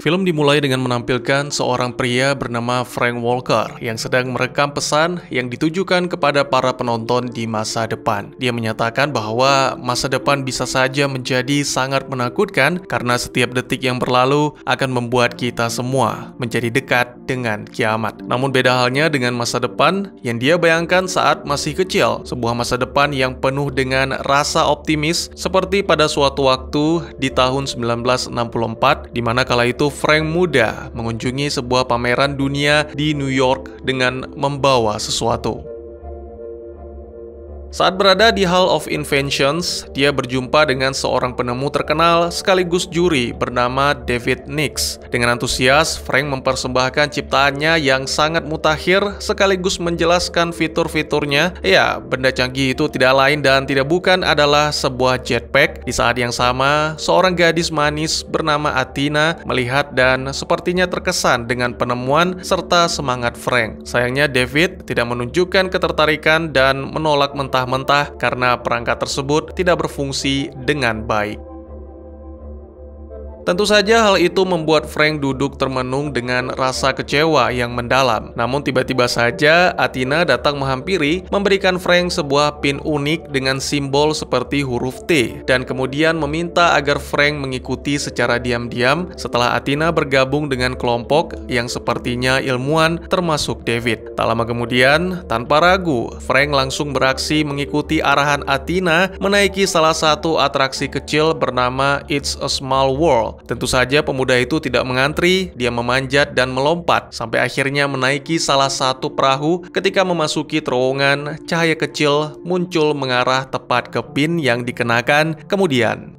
Film dimulai dengan menampilkan seorang pria bernama Frank Walker yang sedang merekam pesan yang ditujukan kepada para penonton di masa depan. Dia menyatakan bahwa masa depan bisa saja menjadi sangat menakutkan karena setiap detik yang berlalu akan membuat kita semua menjadi dekat dengan kiamat. Namun beda halnya dengan masa depan yang dia bayangkan saat masih kecil, sebuah masa depan yang penuh dengan rasa optimis seperti pada suatu waktu di tahun 1964 di mana kala itu Frank muda mengunjungi sebuah pameran dunia di New York dengan membawa sesuatu. Saat berada di Hall of Inventions, dia berjumpa dengan seorang penemu terkenal sekaligus juri bernama David Nix. Dengan antusias, Frank mempersembahkan ciptaannya yang sangat mutakhir sekaligus menjelaskan fitur-fiturnya. Ya, benda canggih itu tidak lain dan tidak bukan adalah sebuah jetpack. Di saat yang sama, seorang gadis manis bernama Athena melihat dan sepertinya terkesan dengan penemuan serta semangat Frank. Sayangnya David tidak menunjukkan ketertarikan dan menolak mentah karena perangkat tersebut tidak berfungsi dengan baik. Tentu saja hal itu membuat Frank duduk termenung dengan rasa kecewa yang mendalam. Namun tiba-tiba saja Athena datang menghampiri, memberikan Frank sebuah pin unik dengan simbol seperti huruf T, dan kemudian meminta agar Frank mengikuti secara diam-diam setelah Athena bergabung dengan kelompok yang sepertinya ilmuwan termasuk David. Tak lama kemudian, tanpa ragu, Frank langsung beraksi mengikuti arahan Athena menaiki salah satu atraksi kecil bernama It's a Small World. Tentu saja pemuda itu tidak mengantri, dia memanjat dan melompat sampai akhirnya menaiki salah satu perahu. Ketika memasuki terowongan, cahaya kecil muncul mengarah tepat ke pin yang dikenakan. Kemudian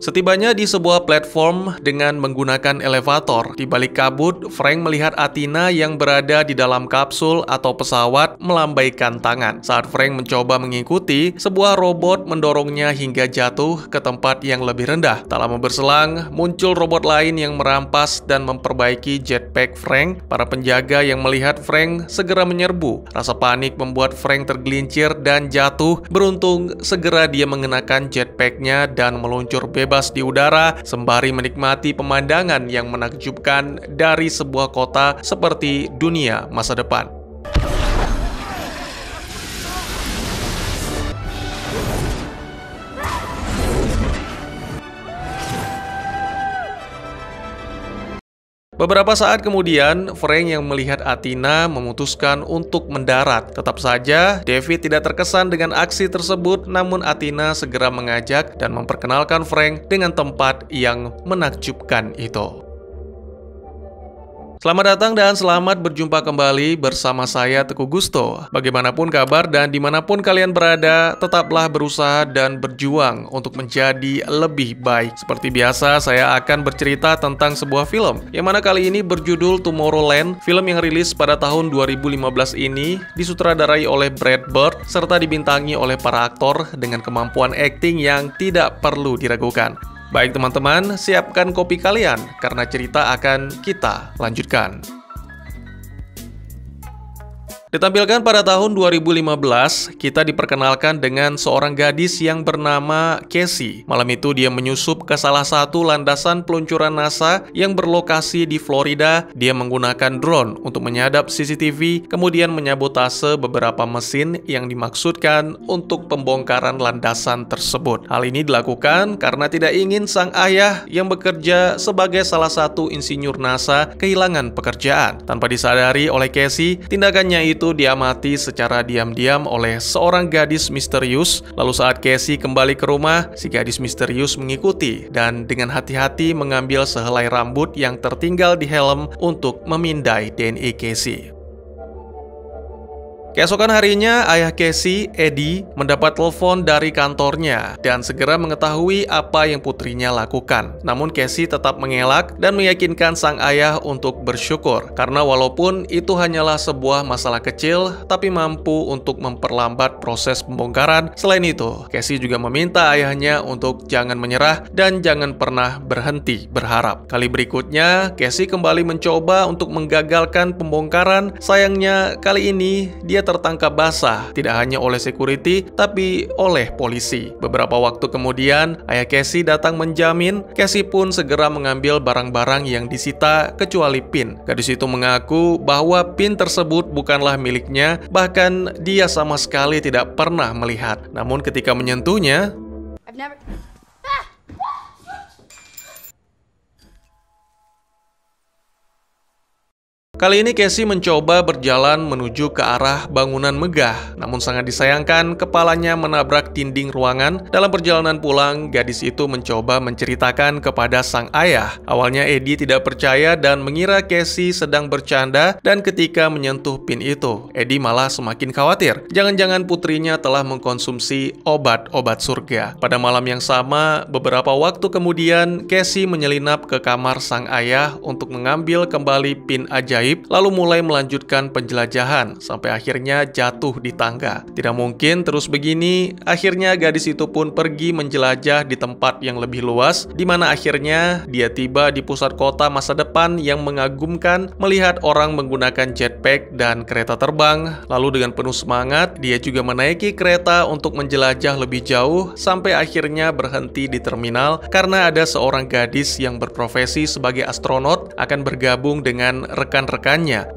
setibanya di sebuah platform dengan menggunakan elevator, di balik kabut, Frank melihat Athena yang berada di dalam kapsul atau pesawat melambaikan tangan. Saat Frank mencoba mengikuti, sebuah robot mendorongnya hingga jatuh ke tempat yang lebih rendah. Tak lama berselang, muncul robot lain yang merampas dan memperbaiki jetpack Frank. Para penjaga yang melihat Frank segera menyerbu. Rasa panik membuat Frank tergelincir dan jatuh. Beruntung, segera dia mengenakan jetpacknya dan meluncur bebas di udara sembari menikmati pemandangan yang menakjubkan dari sebuah kota seperti dunia masa depan. Beberapa saat kemudian, Frank yang melihat Athena memutuskan untuk mendarat. Tetap saja, David tidak terkesan dengan aksi tersebut, namun Athena segera mengajak dan memperkenalkan Frank dengan tempat yang menakjubkan itu. Selamat datang dan selamat berjumpa kembali bersama saya Teguh Gusto. Bagaimanapun kabar dan dimanapun kalian berada, tetaplah berusaha dan berjuang untuk menjadi lebih baik. Seperti biasa, saya akan bercerita tentang sebuah film, yang mana kali ini berjudul Tomorrowland. Film yang rilis pada tahun 2015 ini disutradarai oleh Brad Bird, serta dibintangi oleh para aktor dengan kemampuan akting yang tidak perlu diragukan. Baik teman-teman, siapkan kopi kalian, karena cerita akan kita lanjutkan. Ditampilkan pada tahun 2015, kita diperkenalkan dengan seorang gadis yang bernama Casey. Malam itu dia menyusup ke salah satu landasan peluncuran NASA yang berlokasi di Florida. Dia menggunakan drone untuk menyadap CCTV, kemudian menyabotase beberapa mesin yang dimaksudkan untuk pembongkaran landasan tersebut. Hal ini dilakukan karena tidak ingin sang ayah yang bekerja sebagai salah satu insinyur NASA kehilangan pekerjaan. Tanpa disadari oleh Casey, tindakannya itu diamati secara diam-diam oleh seorang gadis misterius. Lalu saat Casey kembali ke rumah, si gadis misterius mengikuti dan dengan hati-hati mengambil sehelai rambut yang tertinggal di helm untuk memindai DNA Casey. Keesokan harinya, ayah Casey, Eddie, mendapat telepon dari kantornya dan segera mengetahui apa yang putrinya lakukan. Namun Casey tetap mengelak dan meyakinkan sang ayah untuk bersyukur, karena walaupun itu hanyalah sebuah masalah kecil, tapi mampu untuk memperlambat proses pembongkaran. Selain itu, Casey juga meminta ayahnya untuk jangan menyerah dan jangan pernah berhenti berharap. Kali berikutnya, Casey kembali mencoba untuk menggagalkan pembongkaran. Sayangnya, kali ini dia tertangkap basah, tidak hanya oleh security, tapi oleh polisi. Beberapa waktu kemudian, ayah Casey datang menjamin. Casey pun segera mengambil barang-barang yang disita, kecuali PIN. Gadis itu mengaku bahwa PIN tersebut bukanlah miliknya, bahkan dia sama sekali tidak pernah melihat. Namun ketika menyentuhnya, kali ini Casey mencoba berjalan menuju ke arah bangunan megah, namun sangat disayangkan kepalanya menabrak dinding ruangan. Dalam perjalanan pulang, gadis itu mencoba menceritakan kepada sang ayah. Awalnya Eddie tidak percaya dan mengira Casey sedang bercanda, dan ketika menyentuh PIN itu, Eddie malah semakin khawatir. Jangan-jangan putrinya telah mengkonsumsi obat-obat surga. Pada malam yang sama, beberapa waktu kemudian, Casey menyelinap ke kamar sang ayah untuk mengambil kembali PIN ajaib, lalu mulai melanjutkan penjelajahan sampai akhirnya jatuh di tangga. Tidak mungkin terus begini. Akhirnya gadis itu pun pergi menjelajah di tempat yang lebih luas, di mana akhirnya dia tiba di pusat kota masa depan yang mengagumkan, melihat orang menggunakan jetpack dan kereta terbang. Lalu dengan penuh semangat, dia juga menaiki kereta untuk menjelajah lebih jauh sampai akhirnya berhenti di terminal karena ada seorang gadis yang berprofesi sebagai astronot akan bergabung dengan rekan-rekannya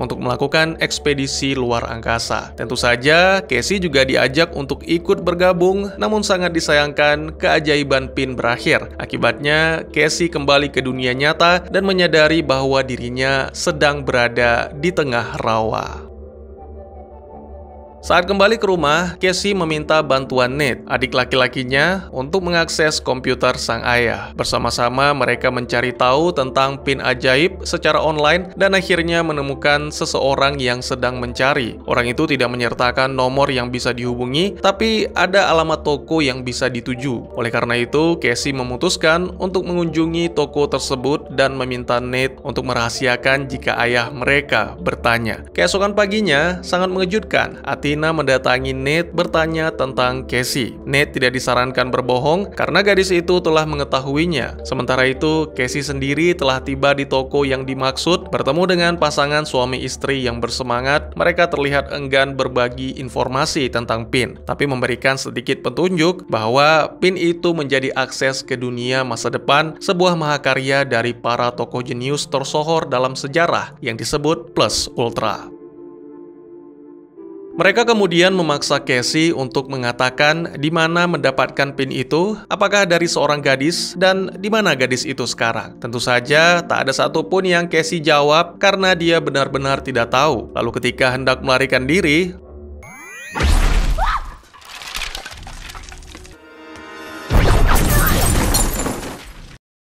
untuk melakukan ekspedisi luar angkasa. Tentu saja, Casey juga diajak untuk ikut bergabung, namun sangat disayangkan keajaiban PIN berakhir. Akibatnya, Casey kembali ke dunia nyata dan menyadari bahwa dirinya sedang berada di tengah rawa. Saat kembali ke rumah, Casey meminta bantuan Nate, adik laki-lakinya, untuk mengakses komputer sang ayah. Bersama-sama mereka mencari tahu tentang PIN ajaib secara online dan akhirnya menemukan seseorang yang sedang mencari. Orang itu tidak menyertakan nomor yang bisa dihubungi, tapi ada alamat toko yang bisa dituju. Oleh karena itu, Casey memutuskan untuk mengunjungi toko tersebut dan meminta Nate untuk merahasiakan jika ayah mereka bertanya. Keesokan paginya, sangat mengejutkan. Athena mendatangi Nate bertanya tentang Casey. Nate tidak disarankan berbohong karena gadis itu telah mengetahuinya. Sementara itu, Casey sendiri telah tiba di toko yang dimaksud. Bertemu dengan pasangan suami istri yang bersemangat, mereka terlihat enggan berbagi informasi tentang PIN, tapi memberikan sedikit petunjuk bahwa PIN itu menjadi akses ke dunia masa depan, sebuah mahakarya dari para tokoh jenius tersohor dalam sejarah yang disebut Plus Ultra. Mereka kemudian memaksa Casey untuk mengatakan di mana mendapatkan PIN itu, apakah dari seorang gadis, dan di mana gadis itu sekarang. Tentu saja, tak ada satupun yang Casey jawab karena dia benar-benar tidak tahu. Lalu ketika hendak melarikan diri,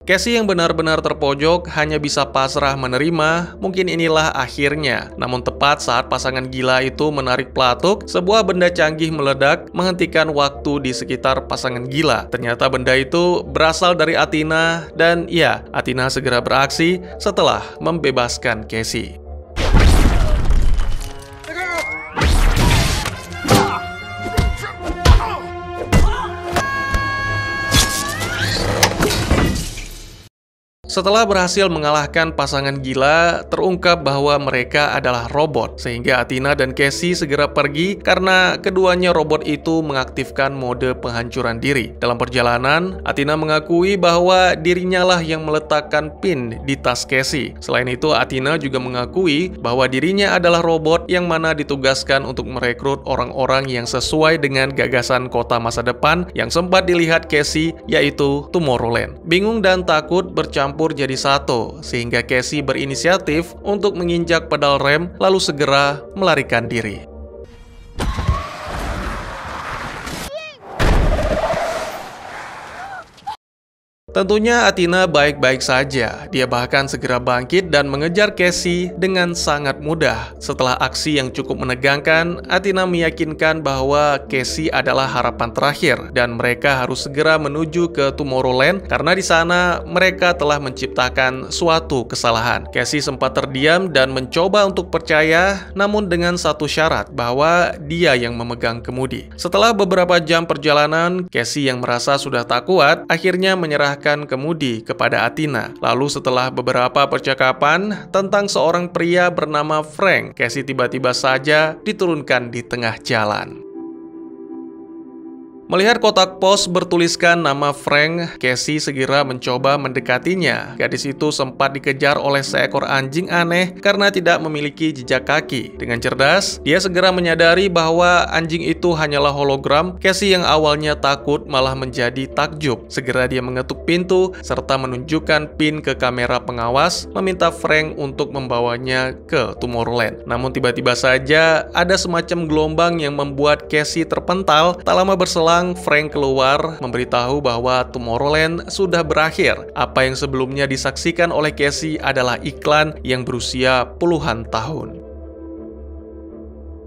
Casey yang benar-benar terpojok hanya bisa pasrah menerima. Mungkin inilah akhirnya. Namun tepat saat pasangan gila itu menarik pelatuk, sebuah benda canggih meledak, menghentikan waktu di sekitar pasangan gila. Ternyata benda itu berasal dari Athena, dan ya, Athena segera beraksi setelah membebaskan Casey. Setelah berhasil mengalahkan pasangan gila, terungkap bahwa mereka adalah robot, sehingga Athena dan Casey segera pergi karena keduanya robot itu mengaktifkan mode penghancuran diri. Dalam perjalanan, Athena mengakui bahwa dirinya lah yang meletakkan PIN di tas Casey. Selain itu, Athena juga mengakui bahwa dirinya adalah robot yang mana ditugaskan untuk merekrut orang-orang yang sesuai dengan gagasan kota masa depan yang sempat dilihat Casey, yaitu Tomorrowland. Bingung dan takut bercampur jadi satu, sehingga Casey berinisiatif untuk menginjak pedal rem lalu segera melarikan diri. Tentunya Athena baik-baik saja. Dia bahkan segera bangkit dan mengejar Cassie dengan sangat mudah. Setelah aksi yang cukup menegangkan, Athena meyakinkan bahwa Cassie adalah harapan terakhir dan mereka harus segera menuju ke Tomorrowland karena di sana mereka telah menciptakan suatu kesalahan. Cassie sempat terdiam dan mencoba untuk percaya, namun dengan satu syarat bahwa dia yang memegang kemudi. Setelah beberapa jam perjalanan, Cassie yang merasa sudah tak kuat akhirnya menyerahkan kemudi kepada Athena. Lalu setelah beberapa percakapan tentang seorang pria bernama Frank, Cassie tiba-tiba saja diturunkan di tengah jalan. Melihat kotak pos bertuliskan nama Frank, Cassie segera mencoba mendekatinya. Gadis itu sempat dikejar oleh seekor anjing aneh karena tidak memiliki jejak kaki. Dengan cerdas, dia segera menyadari bahwa anjing itu hanyalah hologram. Cassie yang awalnya takut malah menjadi takjub. Segera dia mengetuk pintu serta menunjukkan PIN ke kamera pengawas, meminta Frank untuk membawanya ke Tomorrowland. Namun tiba-tiba saja ada semacam gelombang yang membuat Cassie terpental. Tak lama berselang, Frank keluar memberitahu bahwa Tomorrowland sudah berakhir. Apa yang sebelumnya disaksikan oleh Cassie adalah iklan yang berusia puluhan tahun.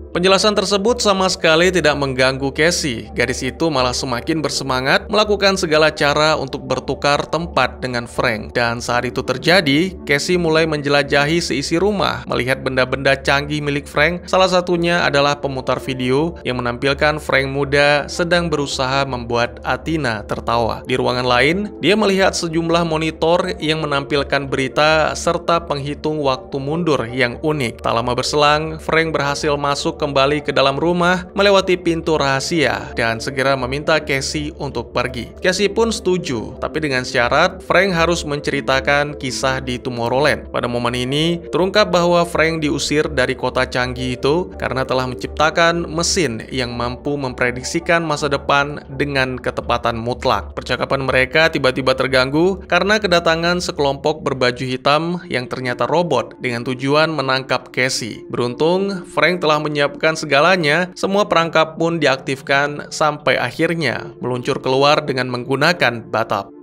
Penjelasan tersebut sama sekali tidak mengganggu Cassie. Gadis itu malah semakin bersemangat melakukan segala cara untuk bertukar tempat dengan Frank. Dan saat itu terjadi, Cassie mulai menjelajahi seisi rumah, melihat benda-benda canggih milik Frank. Salah satunya adalah pemutar video yang menampilkan Frank muda sedang berusaha membuat Athena tertawa. Di ruangan lain, dia melihat sejumlah monitor yang menampilkan berita serta penghitung waktu mundur yang unik. Tak lama berselang, Frank berhasil masuk kembali ke dalam rumah melewati pintu rahasia dan segera meminta Cassie untuk pergi. Cassie pun setuju, tapi dengan syarat Frank harus menceritakan kisah di Tomorrowland. Pada momen ini, terungkap bahwa Frank diusir dari kota canggih itu karena telah menciptakan mesin yang mampu memprediksikan masa depan dengan ketepatan mutlak. Percakapan mereka tiba-tiba terganggu karena kedatangan sekelompok berbaju hitam yang ternyata robot dengan tujuan menangkap Cassie. Beruntung, Frank telah menyiapkan segalanya, semua perangkap pun diaktifkan sampai akhirnya meluncur keluar dengan menggunakan batap.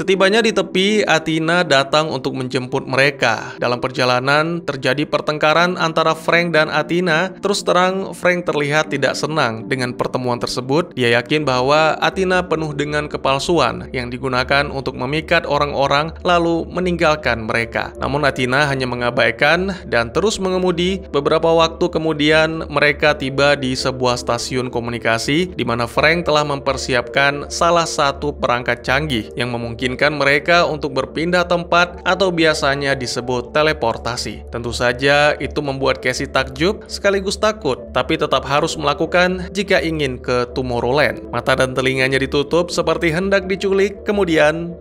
Setibanya di tepi, Athena datang untuk menjemput mereka. Dalam perjalanan, terjadi pertengkaran antara Frank dan Athena. Terus terang, Frank terlihat tidak senang dengan pertemuan tersebut. Dia yakin bahwa Athena penuh dengan kepalsuan yang digunakan untuk memikat orang-orang lalu meninggalkan mereka. Namun Athena hanya mengabaikan dan terus mengemudi. Beberapa waktu kemudian, mereka tiba di sebuah stasiun komunikasi di mana Frank telah mempersiapkan salah satu perangkat canggih yang memungkinkan mereka untuk berpindah tempat atau biasanya disebut teleportasi. Tentu saja itu membuat Cassie takjub sekaligus takut, tapi tetap harus melakukan jika ingin ke Tomorrowland. Mata dan telinganya ditutup seperti hendak diculik, kemudian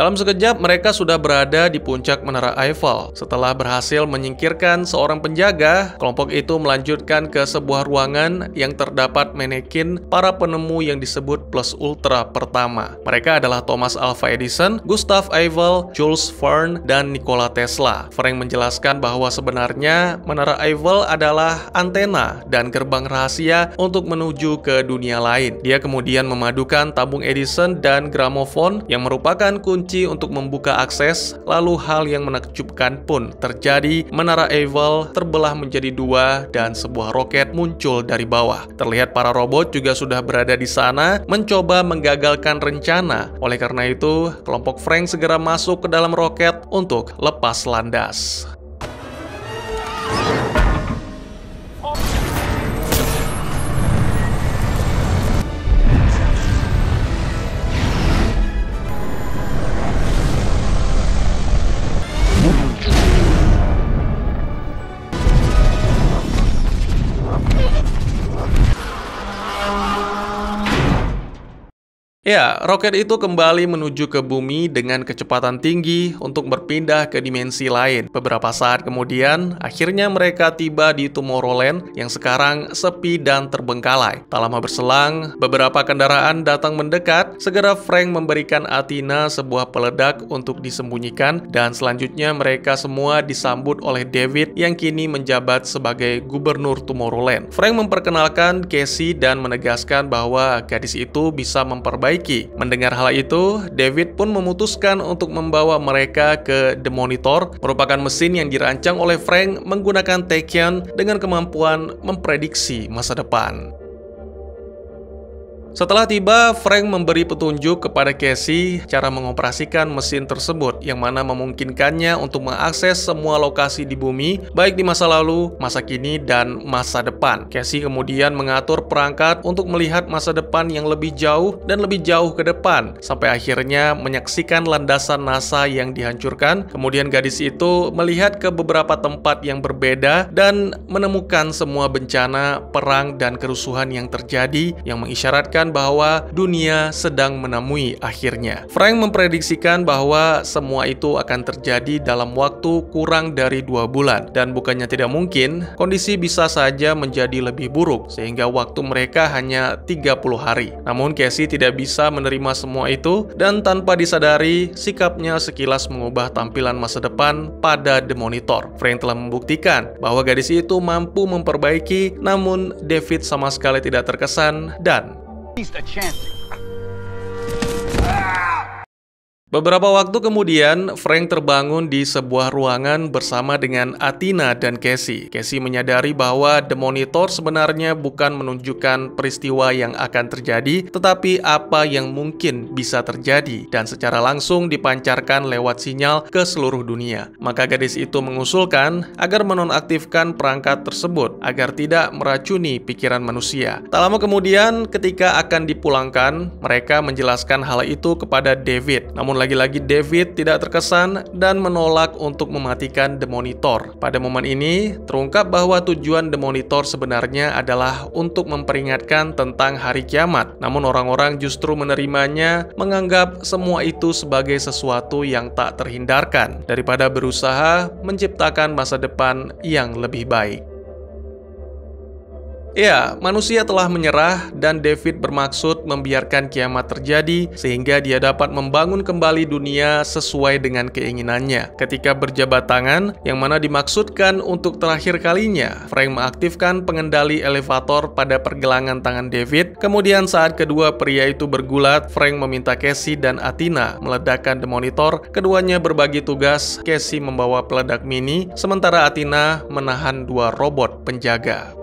dalam sekejap, mereka sudah berada di puncak Menara Eiffel. Setelah berhasil menyingkirkan seorang penjaga, kelompok itu melanjutkan ke sebuah ruangan yang terdapat manekin para penemu yang disebut Plus Ultra pertama. Mereka adalah Thomas Alva Edison, Gustav Eiffel, Jules Verne, dan Nikola Tesla. Frank menjelaskan bahwa sebenarnya Menara Eiffel adalah antena dan gerbang rahasia untuk menuju ke dunia lain. Dia kemudian memadukan tabung Edison dan gramofon yang merupakan kunci untuk membuka akses. Lalu hal yang menakjubkan pun terjadi. Menara Eiffel terbelah menjadi dua dan sebuah roket muncul dari bawah. Terlihat para robot juga sudah berada di sana mencoba menggagalkan rencana. Oleh karena itu, kelompok Frank segera masuk ke dalam roket untuk lepas landas. Ya, roket itu kembali menuju ke bumi dengan kecepatan tinggi untuk berpindah ke dimensi lain. Beberapa saat kemudian, akhirnya mereka tiba di Tomorrowland yang sekarang sepi dan terbengkalai. Tak lama berselang, beberapa kendaraan datang mendekat. Segera Frank memberikan Athena sebuah peledak untuk disembunyikan, dan selanjutnya mereka semua disambut oleh David yang kini menjabat sebagai gubernur Tomorrowland. Frank memperkenalkan Casey dan menegaskan bahwa gadis itu bisa memperbaiki. Mendengar hal itu, David pun memutuskan untuk membawa mereka ke The Monitor, merupakan mesin yang dirancang oleh Frank menggunakan Tachyon dengan kemampuan memprediksi masa depan. Setelah tiba, Frank memberi petunjuk kepada Casey cara mengoperasikan mesin tersebut, yang mana memungkinkannya untuk mengakses semua lokasi di bumi, baik di masa lalu, masa kini, dan masa depan. Casey kemudian mengatur perangkat untuk melihat masa depan yang lebih jauh dan lebih jauh ke depan, sampai akhirnya menyaksikan landasan NASA yang dihancurkan. Kemudian gadis itu melihat ke beberapa tempat yang berbeda dan menemukan semua bencana, perang, dan kerusuhan yang terjadi, yang mengisyaratkan bahwa dunia sedang menemui akhirnya. Frank memprediksikan bahwa semua itu akan terjadi dalam waktu kurang dari 2 bulan, dan bukannya tidak mungkin, kondisi bisa saja menjadi lebih buruk, sehingga waktu mereka hanya 30 hari. Namun Casey tidak bisa menerima semua itu, dan tanpa disadari, sikapnya sekilas mengubah tampilan masa depan pada The Monitor. Frank telah membuktikan bahwa gadis itu mampu memperbaiki, namun David sama sekali tidak terkesan dan beberapa waktu kemudian, Frank terbangun di sebuah ruangan bersama dengan Athena dan Casey. Casey menyadari bahwa The Monitor sebenarnya bukan menunjukkan peristiwa yang akan terjadi, tetapi apa yang mungkin bisa terjadi, dan secara langsung dipancarkan lewat sinyal ke seluruh dunia. Maka gadis itu mengusulkan agar menonaktifkan perangkat tersebut, agar tidak meracuni pikiran manusia. Tak lama kemudian, ketika akan dipulangkan, mereka menjelaskan hal itu kepada David. Namun lagi-lagi David tidak terkesan dan menolak untuk mematikan The Monitor. Pada momen ini, terungkap bahwa tujuan The Monitor sebenarnya adalah untuk memperingatkan tentang hari kiamat. Namun orang-orang justru menerimanya, menganggap semua itu sebagai sesuatu yang tak terhindarkan, daripada berusaha menciptakan masa depan yang lebih baik. Ya, manusia telah menyerah dan David bermaksud membiarkan kiamat terjadi sehingga dia dapat membangun kembali dunia sesuai dengan keinginannya. Ketika berjabat tangan, yang mana dimaksudkan untuk terakhir kalinya, Frank mengaktifkan pengendali elevator pada pergelangan tangan David. Kemudian saat kedua pria itu bergulat, Frank meminta Casey dan Athena meledakkan The Monitor. Keduanya berbagi tugas, Casey membawa peledak mini, sementara Athena menahan 2 robot penjaga.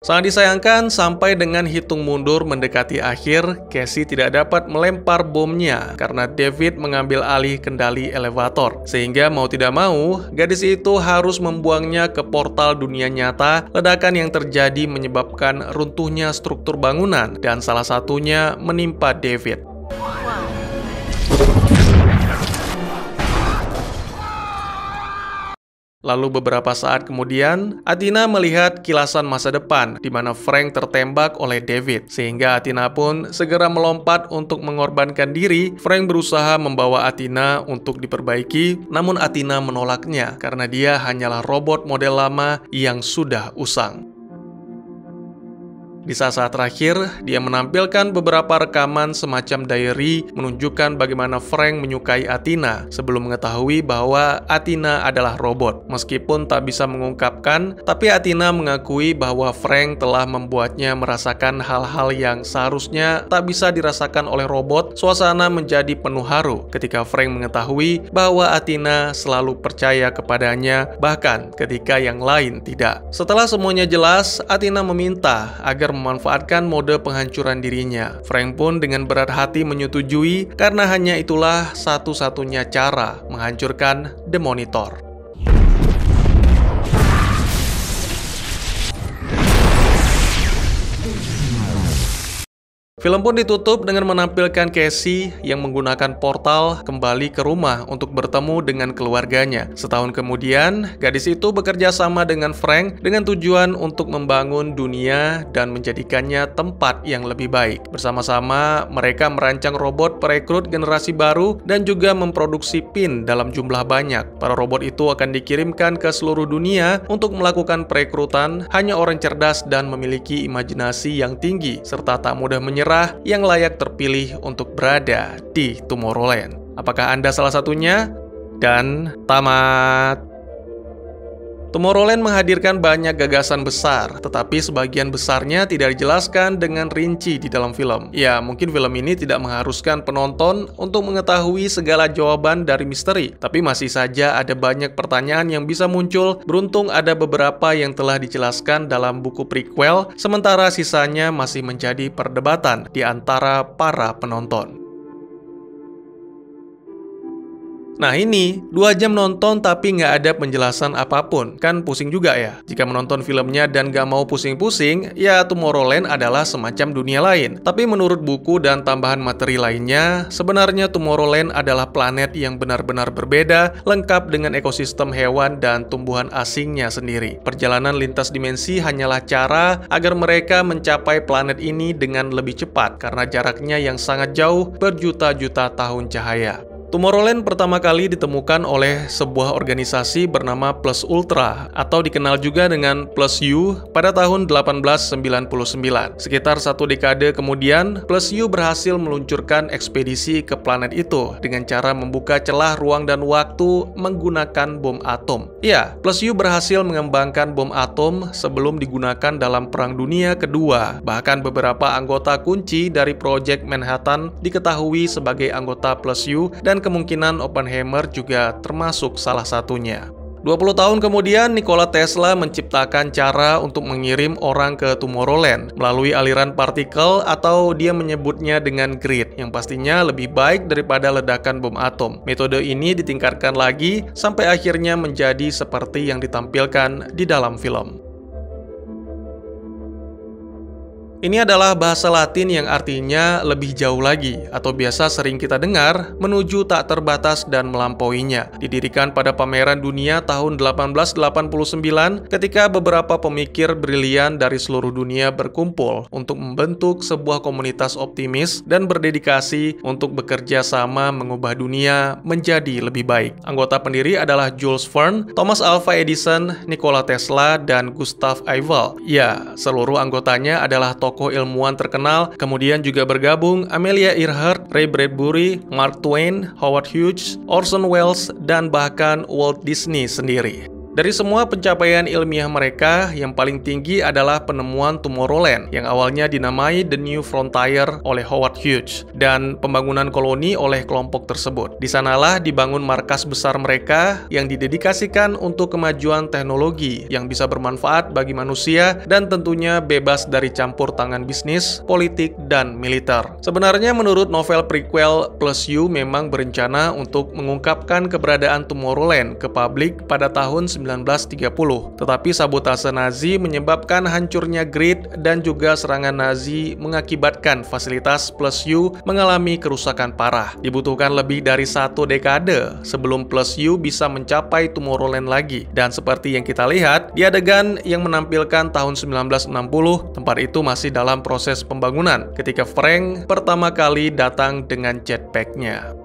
Sangat disayangkan, sampai dengan hitung mundur mendekati akhir, Casey tidak dapat melempar bomnya karena David mengambil alih kendali elevator. Sehingga mau tidak mau, gadis itu harus membuangnya ke portal dunia nyata. Ledakan yang terjadi menyebabkan runtuhnya struktur bangunan, dan salah satunya menimpa David. Lalu beberapa saat kemudian, Athena melihat kilasan masa depan di mana Frank tertembak oleh David. Sehingga Athena pun segera melompat untuk mengorbankan diri. Frank berusaha membawa Athena untuk diperbaiki, namun Athena menolaknya karena dia hanyalah robot model lama yang sudah usang. Di saat-saat terakhir, dia menampilkan beberapa rekaman semacam diary menunjukkan bagaimana Frank menyukai Athena sebelum mengetahui bahwa Athena adalah robot. Meskipun tak bisa mengungkapkan, tapi Athena mengakui bahwa Frank telah membuatnya merasakan hal-hal yang seharusnya tak bisa dirasakan oleh robot. Suasana menjadi penuh haru ketika Frank mengetahui bahwa Athena selalu percaya kepadanya, bahkan ketika yang lain tidak. Setelah semuanya jelas, Athena meminta agar memanfaatkan mode penghancuran dirinya. Frank pun dengan berat hati menyetujui karena hanya itulah satu-satunya cara menghancurkan The Monitor. Film pun ditutup dengan menampilkan Casey yang menggunakan portal kembali ke rumah untuk bertemu dengan keluarganya. Setahun kemudian, gadis itu bekerja sama dengan Frank dengan tujuan untuk membangun dunia dan menjadikannya tempat yang lebih baik. Bersama-sama, mereka merancang robot perekrut generasi baru dan juga memproduksi pin dalam jumlah banyak. Para robot itu akan dikirimkan ke seluruh dunia untuk melakukan perekrutan. Hanya orang cerdas dan memiliki imajinasi yang tinggi serta tak mudah menyerah yang layak terpilih untuk berada di Tomorrowland. Apakah Anda salah satunya? Dan tamat. Tomorrowland menghadirkan banyak gagasan besar, tetapi sebagian besarnya tidak dijelaskan dengan rinci di dalam film. Ya, mungkin film ini tidak mengharuskan penonton untuk mengetahui segala jawaban dari misteri, tapi masih saja ada banyak pertanyaan yang bisa muncul. Beruntung ada beberapa yang telah dijelaskan dalam buku prequel, sementara sisanya masih menjadi perdebatan di antara para penonton. Nah ini, 2 jam nonton tapi nggak ada penjelasan apapun. Kan pusing juga ya? Jika menonton filmnya dan nggak mau pusing-pusing, ya Tomorrowland adalah semacam dunia lain. Tapi menurut buku dan tambahan materi lainnya, sebenarnya Tomorrowland adalah planet yang benar-benar berbeda, lengkap dengan ekosistem hewan dan tumbuhan asingnya sendiri. Perjalanan lintas dimensi hanyalah cara agar mereka mencapai planet ini dengan lebih cepat, karena jaraknya yang sangat jauh, berjuta-juta tahun cahaya. Tomorrowland pertama kali ditemukan oleh sebuah organisasi bernama Plus Ultra atau dikenal juga dengan Plus U pada tahun 1899. Sekitar 1 dekade kemudian, Plus U berhasil meluncurkan ekspedisi ke planet itu dengan cara membuka celah ruang dan waktu menggunakan bom atom. Ya, Plus U berhasil mengembangkan bom atom sebelum digunakan dalam Perang Dunia Kedua. Bahkan beberapa anggota kunci dari Project Manhattan diketahui sebagai anggota Plus U dan kemungkinan Oppenheimer juga termasuk salah satunya. 20 tahun kemudian, Nikola Tesla menciptakan cara untuk mengirim orang ke Tomorrowland melalui aliran partikel atau dia menyebutnya dengan grid, yang pastinya lebih baik daripada ledakan bom atom. Metode ini ditingkatkan lagi sampai akhirnya menjadi seperti yang ditampilkan di dalam film. Ini adalah bahasa Latin yang artinya lebih jauh lagi, atau biasa sering kita dengar, menuju tak terbatas dan melampauinya. Didirikan pada pameran dunia tahun 1889, ketika beberapa pemikir brilian dari seluruh dunia berkumpul untuk membentuk sebuah komunitas optimis dan berdedikasi untuk bekerja sama mengubah dunia menjadi lebih baik. Anggota pendiri adalah Jules Verne, Thomas Alva Edison, Nikola Tesla, dan Gustav Eiffel. Ya, seluruh anggotanya adalah tokoh ilmuwan terkenal, kemudian juga bergabung Amelia Earhart, Ray Bradbury, Mark Twain, Howard Hughes, Orson Welles, dan bahkan Walt Disney sendiri. Dari semua pencapaian ilmiah mereka, yang paling tinggi adalah penemuan Tomorrowland yang awalnya dinamai The New Frontier oleh Howard Hughes dan pembangunan koloni oleh kelompok tersebut. Di sanalah dibangun markas besar mereka yang didedikasikan untuk kemajuan teknologi yang bisa bermanfaat bagi manusia dan tentunya bebas dari campur tangan bisnis, politik, dan militer. Sebenarnya menurut novel prequel, Plus U memang berencana untuk mengungkapkan keberadaan Tomorrowland ke publik pada tahun 1930, tetapi sabotase Nazi menyebabkan hancurnya grid dan juga serangan Nazi mengakibatkan fasilitas Plus U mengalami kerusakan parah. Dibutuhkan lebih dari 1 dekade sebelum Plus U bisa mencapai Tomorrowland lagi. Dan seperti yang kita lihat di adegan yang menampilkan tahun 1960, tempat itu masih dalam proses pembangunan ketika Frank pertama kali datang dengan jetpack-nya.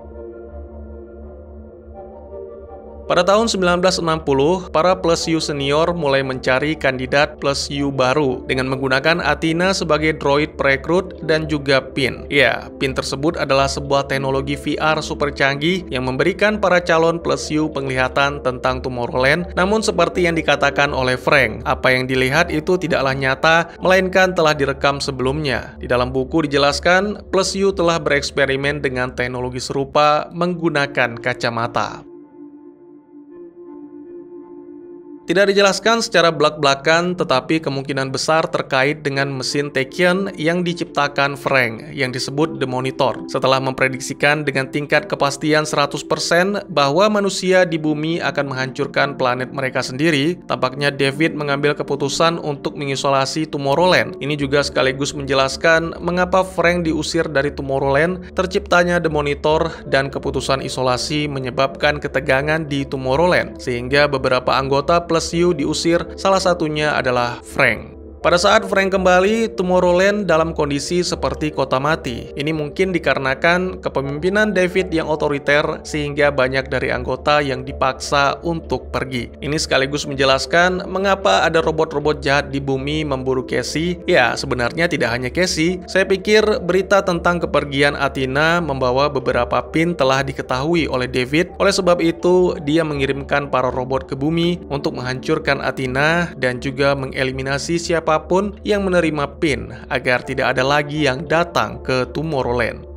Pada tahun 1960, para Plus U senior mulai mencari kandidat Plus U baru dengan menggunakan Athena sebagai droid perekrut dan juga PIN. Ya, PIN tersebut adalah sebuah teknologi VR super canggih yang memberikan para calon Plus U penglihatan tentang Tomorrowland. Namun seperti yang dikatakan oleh Frank, apa yang dilihat itu tidaklah nyata, melainkan telah direkam sebelumnya. Di dalam buku dijelaskan, Plus U telah bereksperimen dengan teknologi serupa menggunakan kacamata. Tidak dijelaskan secara belak-belakan, tetapi kemungkinan besar terkait dengan mesin Tachyon yang diciptakan Frank, yang disebut The Monitor. Setelah memprediksikan dengan tingkat kepastian 100% bahwa manusia di bumi akan menghancurkan planet mereka sendiri, tampaknya David mengambil keputusan untuk mengisolasi Tomorrowland. Ini juga sekaligus menjelaskan mengapa Frank diusir dari Tomorrowland, terciptanya The Monitor, dan keputusan isolasi menyebabkan ketegangan di Tomorrowland, sehingga beberapa anggota Plus U diusir, salah satunya adalah Frank. Pada saat Frank kembali, Tomorrowland dalam kondisi seperti kota mati. Ini mungkin dikarenakan kepemimpinan David yang otoriter sehingga banyak dari anggota yang dipaksa untuk pergi. Ini sekaligus menjelaskan mengapa ada robot-robot jahat di bumi memburu Cassie. Ya, sebenarnya tidak hanya Cassie. Saya pikir berita tentang kepergian Athena membawa beberapa pin telah diketahui oleh David. Oleh sebab itu, dia mengirimkan para robot ke bumi untuk menghancurkan Athena dan juga mengeliminasi siapapun yang menerima pin agar tidak ada lagi yang datang ke Tomorrowland.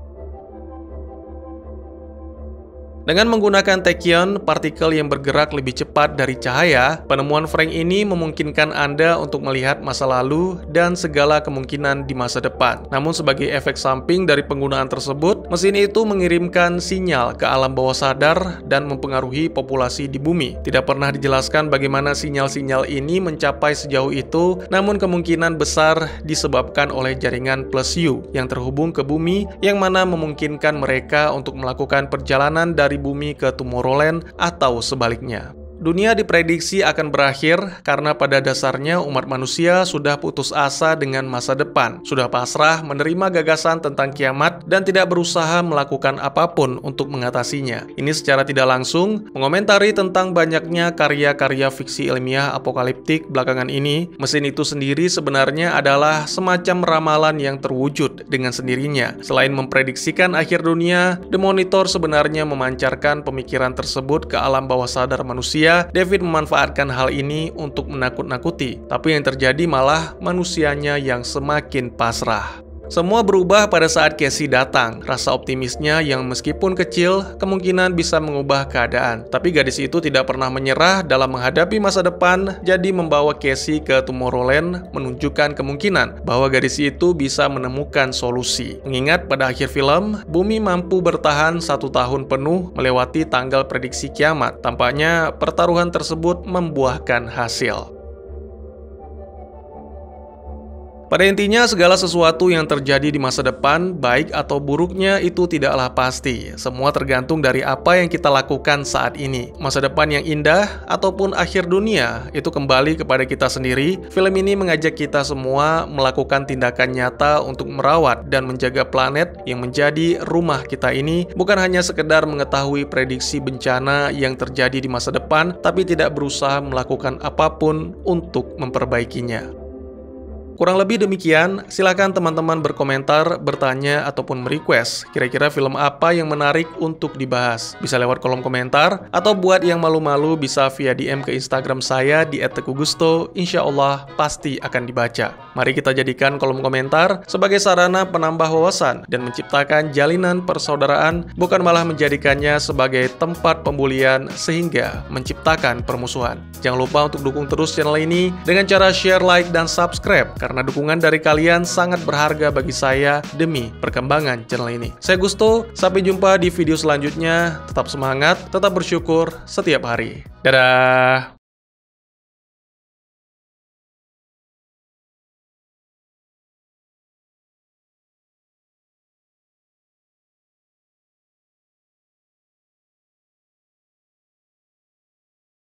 Dengan menggunakan Tachyon, partikel yang bergerak lebih cepat dari cahaya, penemuan Frank ini memungkinkan Anda untuk melihat masa lalu dan segala kemungkinan di masa depan. Namun sebagai efek samping dari penggunaan tersebut, mesin itu mengirimkan sinyal ke alam bawah sadar dan mempengaruhi populasi di bumi. Tidak pernah dijelaskan bagaimana sinyal-sinyal ini mencapai sejauh itu, namun kemungkinan besar disebabkan oleh jaringan Plus U yang terhubung ke bumi, yang mana memungkinkan mereka untuk melakukan perjalanan dari bumi ke Tomorrowland atau sebaliknya. Dunia diprediksi akan berakhir karena pada dasarnya umat manusia sudah putus asa dengan masa depan, sudah pasrah menerima gagasan tentang kiamat dan tidak berusaha melakukan apapun untuk mengatasinya. Ini secara tidak langsung mengomentari tentang banyaknya karya-karya fiksi ilmiah apokaliptik belakangan ini. Mesin itu sendiri sebenarnya adalah semacam ramalan yang terwujud dengan sendirinya. Selain memprediksikan akhir dunia, The Monitor sebenarnya memancarkan pemikiran tersebut ke alam bawah sadar manusia. David memanfaatkan hal ini untuk menakut-nakuti, tapi yang terjadi malah manusianya yang semakin pasrah. Semua berubah pada saat Cassie datang. Rasa optimisnya yang meskipun kecil, kemungkinan bisa mengubah keadaan. Tapi gadis itu tidak pernah menyerah dalam menghadapi masa depan, jadi membawa Cassie ke Tomorrowland menunjukkan kemungkinan bahwa gadis itu bisa menemukan solusi. Mengingat pada akhir film, bumi mampu bertahan 1 tahun penuh melewati tanggal prediksi kiamat. Tampaknya pertaruhan tersebut membuahkan hasil. Pada intinya, segala sesuatu yang terjadi di masa depan, baik atau buruknya, itu tidaklah pasti. Semua tergantung dari apa yang kita lakukan saat ini. Masa depan yang indah ataupun akhir dunia, itu kembali kepada kita sendiri. Film ini mengajak kita semua melakukan tindakan nyata untuk merawat dan menjaga planet yang menjadi rumah kita ini, bukan hanya sekedar mengetahui prediksi bencana yang terjadi di masa depan, tapi tidak berusaha melakukan apapun untuk memperbaikinya. Kurang lebih demikian, silakan teman-teman berkomentar, bertanya, ataupun merequest kira-kira film apa yang menarik untuk dibahas. Bisa lewat kolom komentar, atau buat yang malu-malu bisa via DM ke Instagram saya di @teguhgusto. Insya Allah pasti akan dibaca. Mari kita jadikan kolom komentar sebagai sarana penambah wawasan dan menciptakan jalinan persaudaraan, bukan malah menjadikannya sebagai tempat pembulian sehingga menciptakan permusuhan. Jangan lupa untuk dukung terus channel ini dengan cara share, like, dan subscribe, karena dukungan dari kalian sangat berharga bagi saya demi perkembangan channel ini. Saya Gusto, sampai jumpa di video selanjutnya. Tetap semangat, tetap bersyukur setiap hari. Dadah!